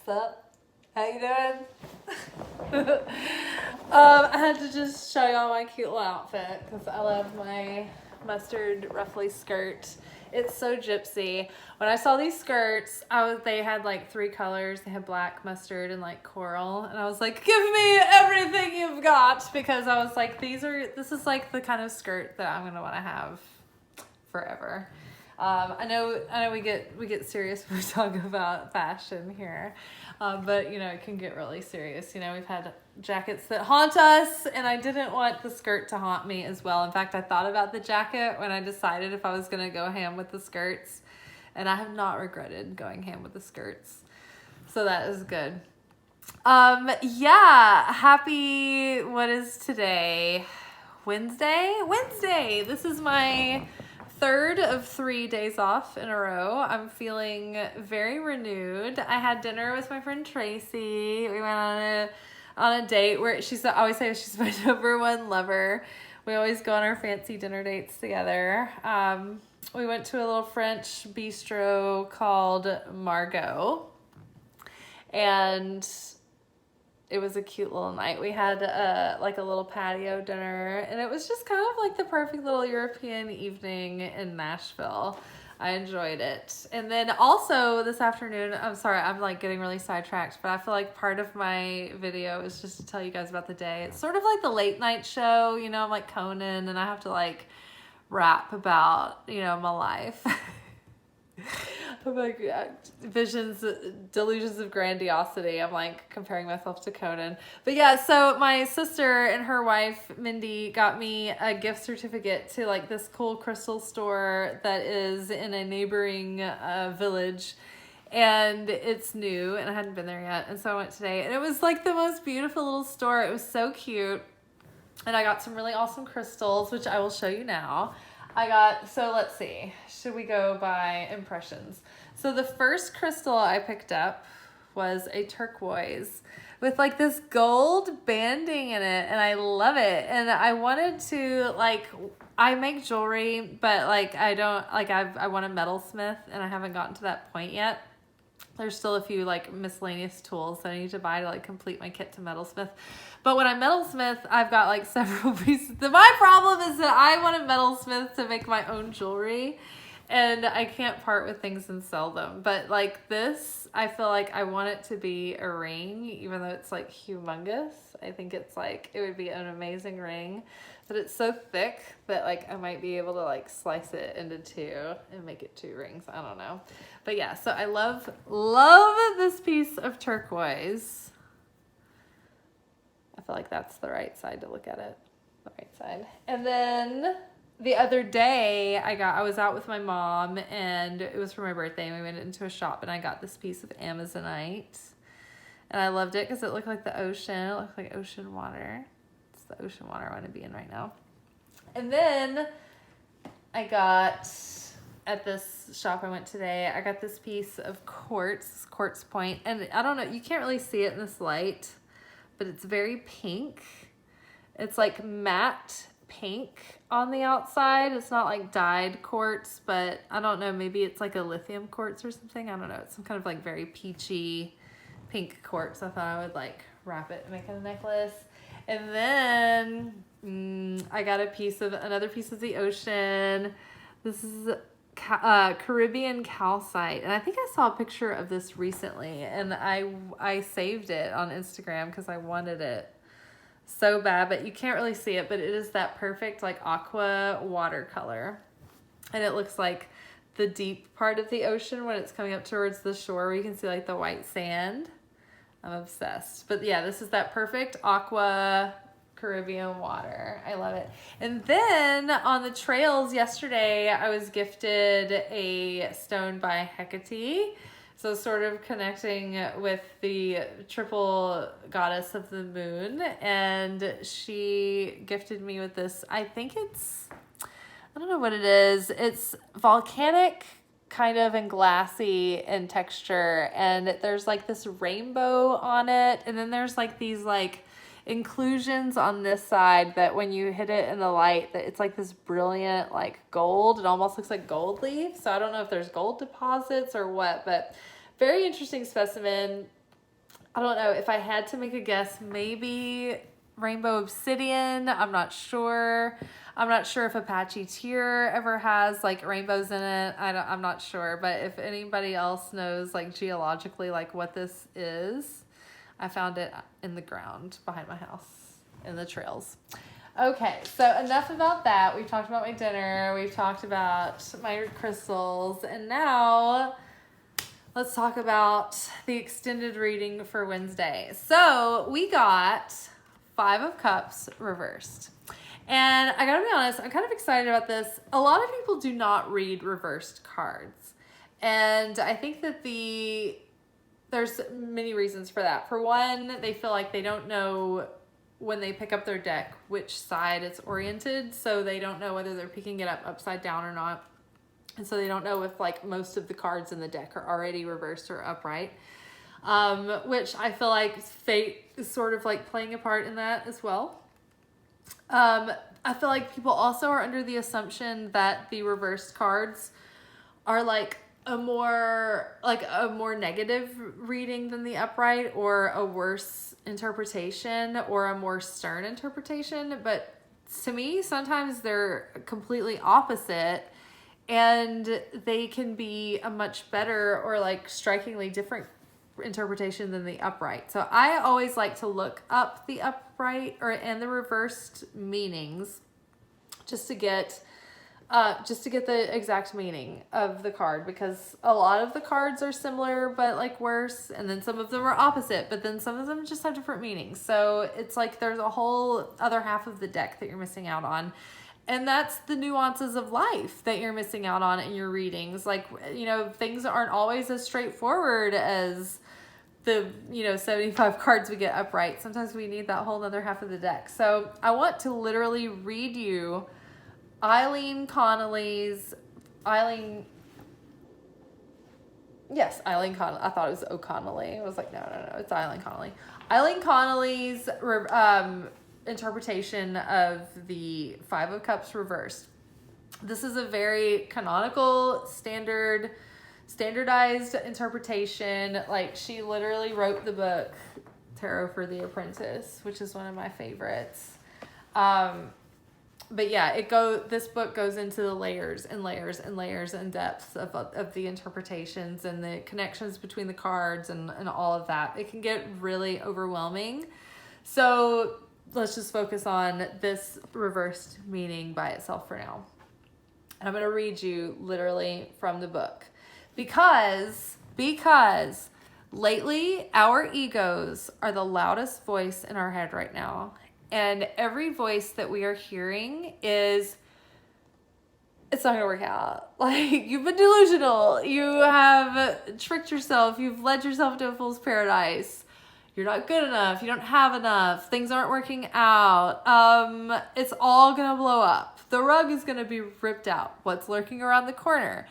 What's up? How you doing? I had to just show y'all my cute little outfit because I love my mustard ruffly skirt. It's so gypsy. When I saw these skirts, they had like 3 colors. They had black, mustard, and like coral. And I was like, give me everything you've got, because I was like, this is like the kind of skirt that I'm gonna want to have forever. I know we get serious when we talk about fashion here, but you know, it can get really serious. You know, we've had jackets that haunt us, and I didn't want the skirt to haunt me as well. In fact, I thought about the jacket when I decided if I was gonna go ham with the skirts, and I have not regretted going ham with the skirts. So that is good. Yeah, happy, what is today? Wednesday. This is my 3rd of 3 days off in a row. I'm feeling very renewed. I had dinner with my friend Tracy. We went on a date where I always say she's my #1 lover. We always go on our fancy dinner dates together. We went to a little French bistro called Margot, and it was a cute little night. We had like a little patio dinner, and it was just kind of like the perfect little European evening in Nashville. I enjoyed it. And then also this afternoon, I'm sorry, I'm like getting really sidetracked, but I feel like part of my video is just to tell you guys about the day. It's sort of like the late night show, you know, I'm like Conan, and I have to like rap about, you know, my life. I'm like, delusions of grandiosity. I'm like comparing myself to Conan. But yeah, so my sister and her wife, Mindy, got me a gift certificate to like this cool crystal store that is in a neighboring village. And it's new, and I hadn't been there yet. And so I went today, and it was like the most beautiful little store. It was so cute. And I got some really awesome crystals, which I will show you now. So let's see, should we go by impressions? So the first crystal I picked up was a turquoise with like this gold banding in it, and I love it. And I wanted to, like, I make jewelry, but like I don't, like I want a metalsmith, and I haven't gotten to that point yet. There's still a few like miscellaneous tools that I need to buy to like complete my kit to metalsmith. But when I metalsmith, I've got like several pieces. My problem is that I want a metalsmith to make my own jewelry, and I can't part with things and sell them. But like this, I feel like I want it to be a ring, even though it's like humongous. I think it's like, it would be an amazing ring, but it's so thick that like I might be able to like slice it into 2 and make it 2 rings. I don't know. But yeah, so I love this piece of turquoise. I feel like that's the right side to look at it. The right side. And then the other day I was out with my mom, and it was for my birthday, and we went into a shop, and I got this piece of Amazonite. And I loved it because it looked like the ocean. It looked like ocean water. It's the ocean water I want to be in right now. And then I got, at this shop I went today, I got this piece of quartz point. And I don't know, you can't really see it in this light, but it's very pink. It's like matte pink on the outside. It's not like dyed quartz, but I don't know, maybe it's like a lithium quartz or something. I don't know. It's some kind of like very peachy pink quartz. I thought I would like wrap it and make it a necklace. And then I got another piece of the ocean. This is Caribbean calcite, and I think I saw a picture of this recently, and I saved it on Instagram because I wanted it so bad, but you can't really see it, but it is that perfect like aqua watercolor, and it looks like the deep part of the ocean when it's coming up towards the shore, where you can see like the white sand. I'm obsessed. But yeah, this is that perfect aqua Caribbean water. I love it. And then on the trails yesterday, I was gifted a stone by Hecate. So sort of connecting with the triple goddess of the moon. And she gifted me with this, I don't know what it is. It's volcanic kind of and glassy in texture. And there's like this rainbow on it. And then there's like these like inclusions on this side that when you hit it in the light, that it's like this brilliant like gold. It almost looks like gold leaf. So I don't know if there's gold deposits or what, but very interesting specimen. I don't know, if I had to make a guess, maybe rainbow obsidian. I'm not sure. I'm not sure if Apache Tear ever has like rainbows in it. I'm not sure, but if anybody else knows like geologically like what this is, I found it in the ground behind my house in the trails. Okay, so enough about that. We've talked about my dinner. We've talked about my crystals, and now let's talk about the extended reading for Wednesday. So we got Five of Cups reversed. And I gotta be honest, I'm kind of excited about this. A lot of people do not read reversed cards. And I think that there's many reasons for that. For one, they feel like they don't know when they pick up their deck which side it's oriented. So they don't know whether they're picking it up upside down or not. And so they don't know if like most of the cards in the deck are already reversed or upright, which I feel like fate is sort of like playing a part in that as well. I feel like people also are under the assumption that the reversed cards are like a more negative reading than the upright, or a worse interpretation, or a more stern interpretation. But to me, sometimes they're completely opposite, and they can be a much better or like strikingly different interpretation than the upright. So I always like to look up the upright and the reversed meanings just to get the exact meaning of the card, because a lot of the cards are similar but like worse, and then some of them are opposite, but then some of them just have different meanings. So it's like there's a whole other half of the deck that you're missing out on. And that's the nuances of life that you're missing out on in your readings. Like, you know, things aren't always as straightforward as the, 75 cards we get upright. Sometimes we need that whole other half of the deck. So I want to literally read you Eileen Connolly. I thought it was O'Connelly. I was like, no, it's Eileen Connolly. Eileen Connolly's interpretation of the Five of Cups reversed. This is a very canonical, standardized interpretation. Like, she literally wrote the book Tarot for the Apprentice, which is one of my favorites. But yeah, this book goes into the layers and layers and layers and depths of the interpretations and the connections between the cards and all of that. It can get really overwhelming. So let's just focus on this reversed meaning by itself for now. And I'm going to read you literally from the book. Because lately our egos are the loudest voice in our head right now. And every voice that we are hearing it's not going to work out. Like, you've been delusional. You have tricked yourself. You've led yourself to a fool's paradise. You're not good enough. You don't have enough. Things aren't working out. It's all going to blow up. The rug is going to be ripped out. What's lurking around the corner?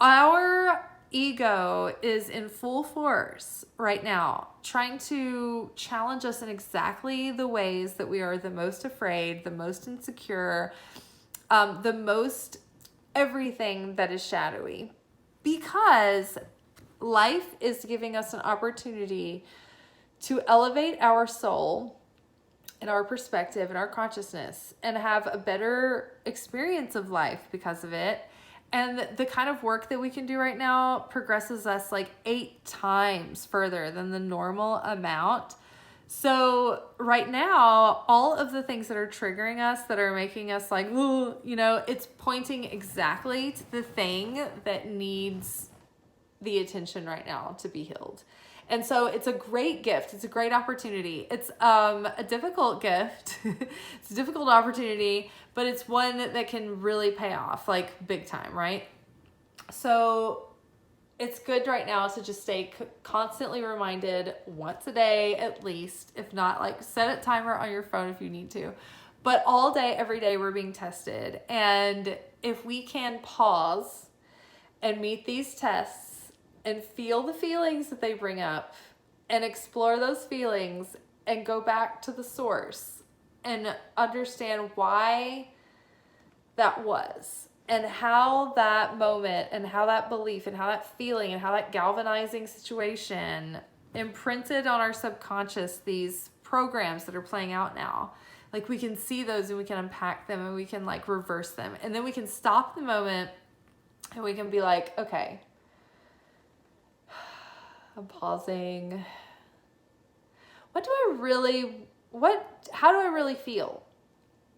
Our ego is in full force right now, trying to challenge us in exactly the ways that we are the most afraid, the most insecure, the most everything that is shadowy. Because life is giving us an opportunity to elevate our soul and our perspective and our consciousness and have a better experience of life because of it. And the kind of work that we can do right now progresses us like 8 times further than the normal amount. So right now, all of the things that are triggering us, that are making us like, ooh, it's pointing exactly to the thing that needs the attention right now to be healed. And so it's a great gift. It's a great opportunity. It's a difficult gift. It's a difficult opportunity, but it's one that can really pay off, like big time, right? So it's good right now to just stay constantly reminded once a day at least, if not, like set a timer on your phone if you need to. But all day, every day, we're being tested. And if we can pause and meet these tests and feel the feelings that they bring up and explore those feelings and go back to the source and understand why that was and how that moment and how that belief and how that feeling and how that galvanizing situation imprinted on our subconscious these programs that are playing out now. Like we can see those and we can unpack them and we can like reverse them. And then we can stop the moment and we can be like, okay, I'm pausing. How do I really feel?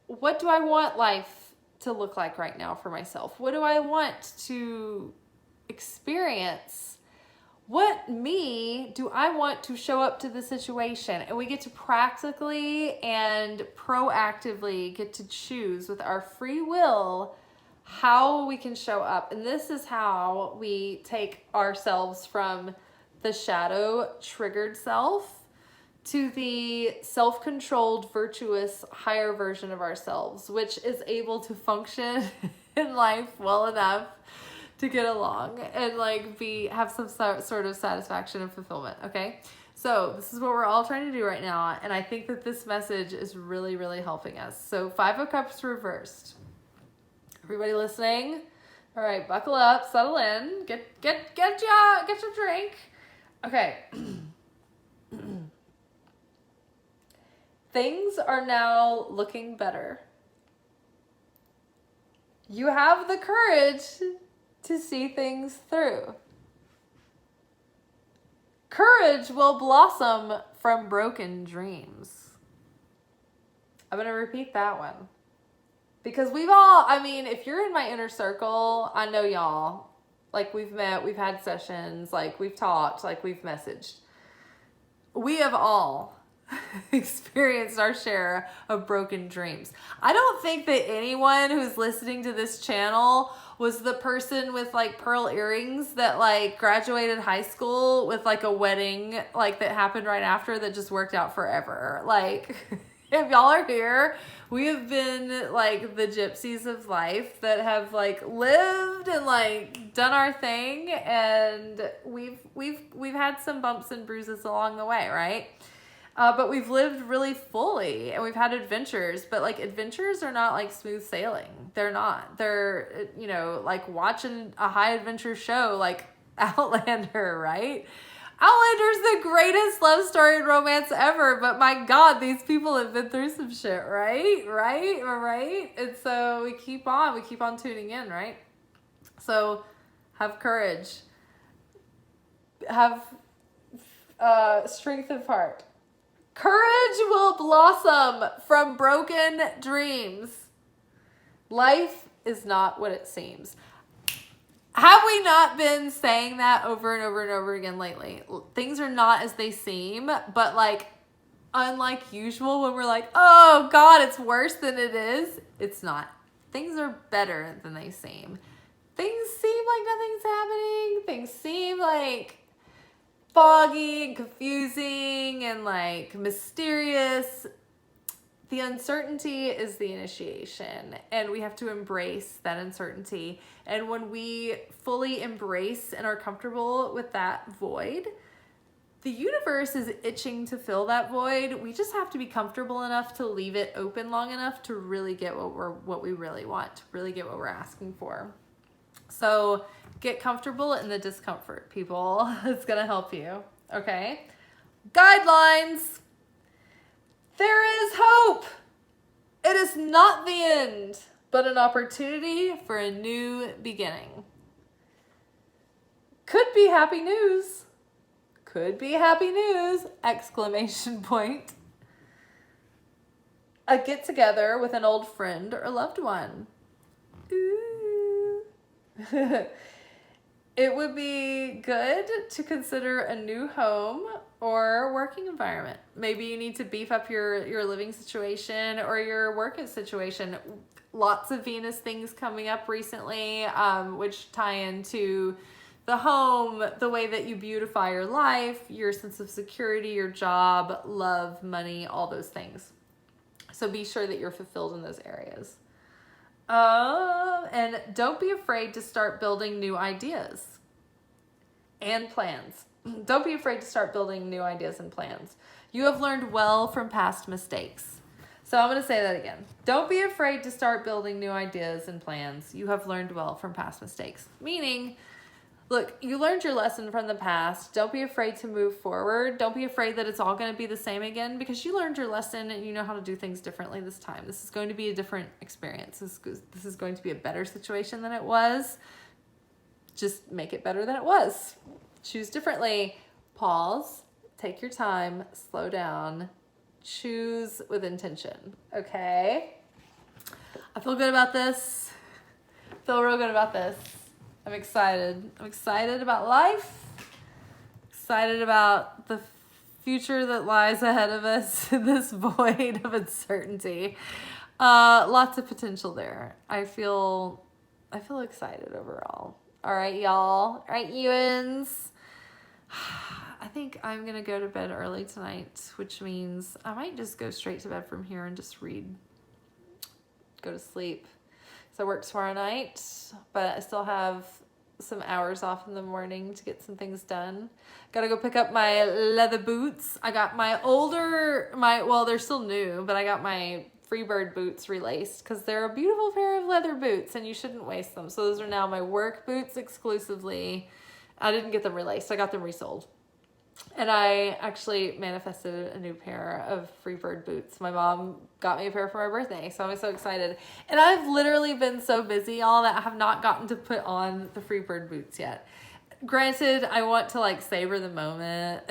What do I want life to look like right now for myself? What do I want to experience? What me do I want to show up to the situation? And we get to practically and proactively get to choose with our free will how we can show up. And this is how we take ourselves from the shadow triggered self to the self-controlled, virtuous, higher version of ourselves, which is able to function in life well enough to get along and like have some sort of satisfaction and fulfillment. Okay. So this is what we're all trying to do right now. And I think that this message is really, really helping us. So 5 of Cups reversed. Everybody listening? All right, buckle up, settle in, get your drink. Okay. Things are now looking better. You have the courage to see things through. Courage will blossom from broken dreams. I'm going to repeat that one. Because we've all, I mean, if you're in my inner circle, I know y'all. Like we've met, we've had sessions, like we've talked, like we've messaged. We have all experienced our share of broken dreams. I don't think that anyone who's listening to this channel was the person with like pearl earrings that like graduated high school with like a wedding like that happened right after that just worked out forever. Like if y'all are here, we have been like the gypsies of life that have like lived and like done our thing, and we've had some bumps and bruises along the way, right? But we've lived really fully and we've had adventures, but like adventures are not like smooth sailing. They're not. They're, you know, like watching a high adventure show like Outlander, right? Outlander's the greatest love story and romance ever, but my God, these people have been through some shit, right? Right? And so we keep on tuning in, right? So have courage. Have strength of heart. Courage will blossom from broken dreams. Life is not what it seems. Have we not been saying that over and over and over again lately? Things are not as they seem, but like, unlike usual when we're like, oh God, it's worse than it is. It's not. Things are better than they seem. Things seem like nothing's happening. Things seem like foggy and confusing and like mysterious. The uncertainty is the initiation, and we have to embrace that uncertainty. And when we fully embrace and are comfortable with that void, the universe is itching to fill that void. We just have to be comfortable enough to leave it open long enough to really get what we really want, to really get what we're asking for. So get comfortable in the discomfort, people. It's going to help you. Okay. Guidelines. There is hope. It is not the end, but an opportunity for a new beginning. Could be happy news. Could be happy news! Exclamation point. A get together with an old friend or loved one. Ooh. It would be good to consider a new home or working environment. Maybe you need to beef up your living situation or your work situation. Lots of Venus things coming up recently, which tie into the home, the way that you beautify your life, your sense of security, your job, love, money, all those things. So be sure that you're fulfilled in those areas. And don't be afraid to start building new ideas and plans. Don't be afraid to start building new ideas and plans. You have learned well from past mistakes. So I'm going to say that again. Don't be afraid to start building new ideas and plans. You have learned well from past mistakes. Meaning, Look, you learned your lesson from the past. Don't be afraid to move forward. Don't be afraid that it's all going to be the same again, because you learned your lesson and you know how to do things differently this time. This is going to be a different experience. This is going to be a better situation than it was. Just make it better than it was. Choose differently. Pause. Take your time. Slow down. Choose with intention. Okay? I feel good about this. I feel real good about this. I'm excited. I'm excited about life. Excited about the future that lies ahead of us in this void of uncertainty. Lots of potential there. I feel excited overall. All right, y'all. All right, Ewans. I think I'm going to go to bed early tonight, which means I might just go straight to bed from here and just read. Go to sleep. So I work tomorrow night, but I still have some hours off in the morning to get some things done. Gotta go pick up my leather boots. I got well, they're still new, but I got my Freebird boots relaced because they're a beautiful pair of leather boots and you shouldn't waste them. So those are now my work boots exclusively. I didn't get them relaced. I got them resold. And I actually manifested a new pair of Freebird boots. My mom got me a pair for my birthday, so I'm so excited. And I've literally been so busy, y'all, that I have not gotten to put on the Freebird boots yet. Granted, I want to like savor the moment,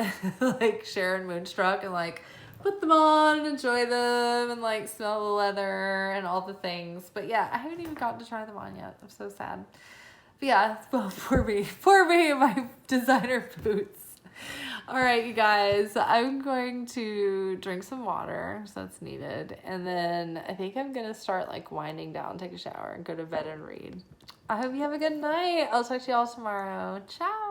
like Sharon Moonstruck, and like put them on and enjoy them and like smell the leather and all the things. But yeah, I haven't even gotten to try them on yet. I'm so sad. But yeah, well, poor me and my designer boots. All right, you guys, I'm going to drink some water, so that's needed. And then I think I'm going to start like winding down, take a shower, and go to bed and read. I hope you have a good night. I'll talk to y'all tomorrow. Ciao.